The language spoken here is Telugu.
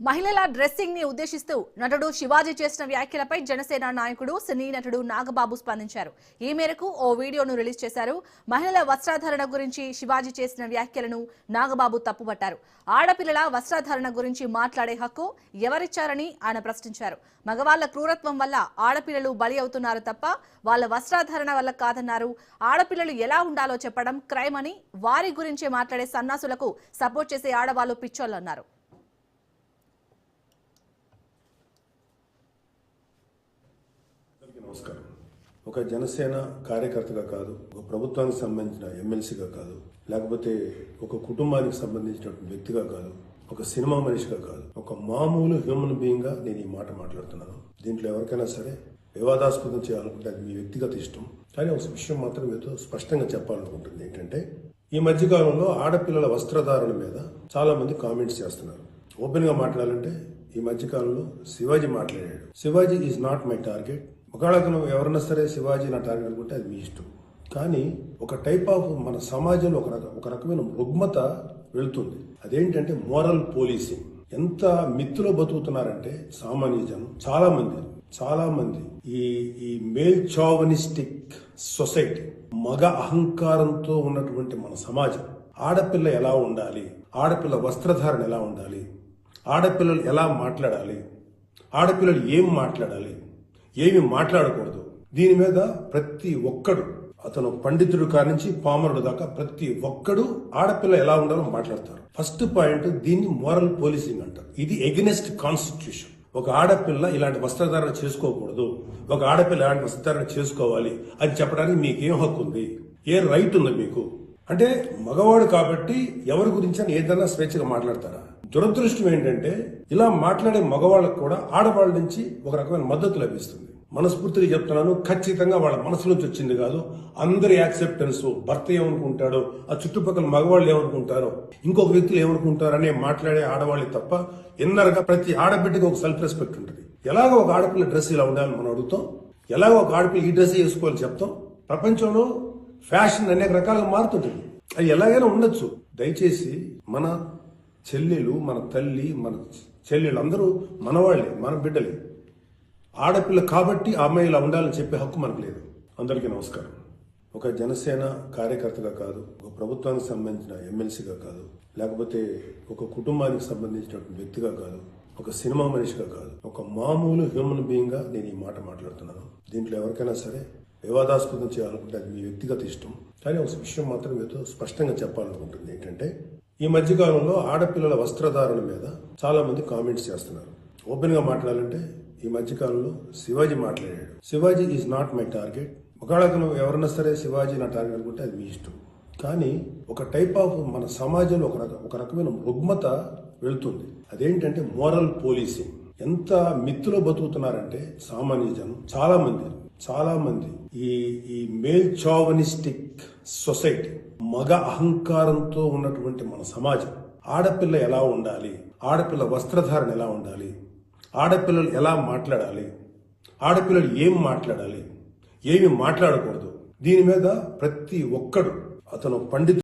మహిళల డ్రెస్సింగ్ ని ఉద్దేశిస్తూ నటుడు శివాజీ చేసిన వ్యాఖ్యలపై జనసేన నాయకుడు సినీ నటుడు నాగబాబు స్పందించారు. ఈ మేరకు ఓ వీడియోను రిలీజ్ చేశారు. మహిళల వస్త్రధారణ గురించి శివాజీ చేసిన వ్యాఖ్యలను నాగబాబు తప్పుపట్టారు. ఆడపిల్లల వస్త్రధారణ గురించి మాట్లాడే హక్కు ఎవరిచ్చారని ఆయన ప్రశ్నించారు. మగవాళ్ల క్రూరత్వం వల్ల ఆడపిల్లలు బలి అవుతున్నారు తప్ప వాళ్ళ వస్త్రధారణ వల్ల కాదన్నారు. ఆడపిల్లలు ఎలా ఉండాలో చెప్పడం క్రైమ్ అని, వారి గురించే మాట్లాడే సన్నాసులకు సపోర్ట్ చేసే ఆడవాళ్లు పిచ్చోళ్లన్నారు. నమస్కారం. ఒక జనసేన కార్యకర్తగా కాదు, ఒక ప్రభుత్వానికి సంబంధించిన ఎమ్మెల్సీగా కాదు, లేకపోతే ఒక కుటుంబానికి సంబంధించినటువంటి వ్యక్తిగా కాదు, ఒక సినిమా మనిషిగా కాదు, ఒక మామూలు హ్యూమన్ బీయింగ్ గా నేను ఈ మాట మాట్లాడుతున్నాను. దీంట్లో ఎవరికైనా సరే వివాదాస్పదం చేయాలనుకుంటే అది మీ వ్యక్తిగత ఇష్టం. కానీ ఒక విషయం మాత్రం మీతో స్పష్టంగా చెప్పాలనుకుంటుంది ఏంటంటే, ఈ మధ్యకాలంలో ఆడపిల్లల వస్త్రధారణ మీద చాలా మంది కామెంట్స్ చేస్తున్నారు. ఓపెన్ గా మాట్లాడాలంటే ఈ మధ్యకాలంలో శివాజీ మాట్లాడాడు. Shivaji is not my target. ఒకవేళ ఎవరన్నా సరే శివాజీ నా టార్గెట్ అనుకుంటే అది మీ ఇష్టం. కానీ ఒక టైప్ ఆఫ్ మన సమాజంలో ఒక రకమైన రుగ్మత వెళుతుంది. అదేంటంటే మోరల్ పోలీసింగ్. ఎంత మిత్తులో బతుకుతున్నారంటే సామాన్య జనం చాలా మంది ఈ మేల్ చావనిస్టిక్ సొసైటీ, మగ అహంకారంతో ఉన్నటువంటి మన సమాజం, ఆడపిల్ల ఎలా ఉండాలి, ఆడపిల్ల వస్త్రధారణ ఎలా ఉండాలి, ఆడపిల్లలు ఎలా మాట్లాడాలి, ఆడపిల్లలు ఏం మాట్లాడాలి, ఏమి మాట్లాడకూడదు, దీని మీద ప్రతి ఒక్కడు, అతను పండితుడు కానించి పామరుడు దాకా ప్రతి ఒక్కడు ఆడపిల్ల ఎలా ఉండాలో మాట్లాడతారు. ఫస్ట్ పాయింట్, దీన్ని మోరల్ పోలీసింగ్ అంటారు. ఇది ఎగెనెస్ట్ కాన్స్టిట్యూషన్. ఒక ఆడపిల్ల ఇలాంటి వస్త్రధారణ చేసుకోకూడదు, ఒక ఆడపిల్ల ఇలాంటి వస్త్రధారణ చేసుకోవాలి అని చెప్పడానికి మీకేం హక్కు ఉంది? ఏ రైట్ ఉంది మీకు? అంటే మగవాడు కాబట్టి ఎవరి గురించి ఏదైనా స్వేచ్ఛగా మాట్లాడతారా? దురదృష్టం ఏంటంటే ఇలా మాట్లాడే మగవాళ్ళకు కూడా ఆడవాళ్ళ నుంచి ఒక రకమైన మద్దతు లభిస్తుంది. మనస్ఫూర్తిగా చెప్తున్నాను, ఖచ్చితంగా వాళ్ళ మనసు నుంచి వచ్చింది కాదు. అందరి యాక్సెప్టెన్స్, భర్త ఏమనుకుంటాడో, ఆ చుట్టుపక్కల మగవాళ్ళు ఏమనుకుంటారో, ఇంకొక వ్యక్తులు ఏమనుకుంటారో అనే మాట్లాడే ఆడవాళ్ళే తప్ప ఎన్నరగా ప్రతి ఆడబిడ్డకి ఒక సెల్ఫ్ రెస్పెక్ట్ ఉంటుంది. ఎలాగో ఒక ఆడపిల్ల డ్రెస్ ఇలా ఉండాలని మనం అడుగుతాం, ఎలాగో ఒక ఆడపిల్ల ఈ డ్రెస్ వేసుకోవాలని చెప్తాం. ప్రపంచంలో ఫ్యాషన్ అనేక రకాలుగా మారుతుంటుంది. అది ఎలాగైనా ఉండొచ్చు. దయచేసి మన చెల్లెలు, మన తల్లి, మన చెల్లెలు అందరూ మనవాళ్లే, మన బిడ్డలే. ఆడపిల్ల కాబట్టి ఆ అమ్మాయి ఇలా ఉండాలని చెప్పే హక్కు మనకు లేదు. అందరికీ నమస్కారం. ఒక జనసేన కార్యకర్తగా కాదు, ఒక ప్రభుత్వానికి సంబంధించిన ఎమ్మెల్సీగా కాదు, లేకపోతే ఒక కుటుంబానికి సంబంధించినటువంటి వ్యక్తిగా కాదు, ఒక సినిమా మనిషిగా కాదు, ఒక మామూలు హ్యూమన్ బీయింగ్ గా నేను ఈ మాట మాట్లాడుతున్నాను. దీంట్లో ఎవరికైనా సరే వివాదాస్పదం చేయాలనుకుంటే అది మీ వ్యక్తిగత ఇష్టం. కానీ ఒక విషయం మాత్రం మీతో స్పష్టంగా చెప్పాలనుకుంటుంది ఏంటంటే, ఈ మధ్యకాలంలో ఆడపిల్లల వస్త్రధారణ మీద చాలా మంది కామెంట్స్ చేస్తున్నారు. ఓపెన్ గా మాట్లాడాలంటే ఈ మధ్యకాలంలో శివాజీ మాట్లాడాడు. Shivaji is not my target. ఒకవేళ ఎవరన్నా సరే శివాజీ నా టార్గెట్ అనుకుంటే అది మీ ఇష్టం. కానీ ఒక టైప్ ఆఫ్ మన సమాజంలో ఒక రకమైన రుగ్మత వెళుతుంది. అదేంటంటే మోరల్ పోలీసింగ్. ఎంత మిత్తులో బతుకుతున్నారంటే సామాన్య జనం చాలా మంది ఈ మేల్ చావనిస్టిక్ సొసైటీ, మగ అహంకారంతో ఉన్నటువంటి మన సమాజం, ఆడపిల్ల ఎలా ఉండాలి, ఆడపిల్ల వస్త్రధారణ ఎలా ఉండాలి, ఆడపిల్లలు ఎలా మాట్లాడాలి, ఆడపిల్లలు ఏం మాట్లాడాలి, ఏమి మాట్లాడకూడదు, దీని మీద ప్రతి ఒక్కడు, అతను పండితుడు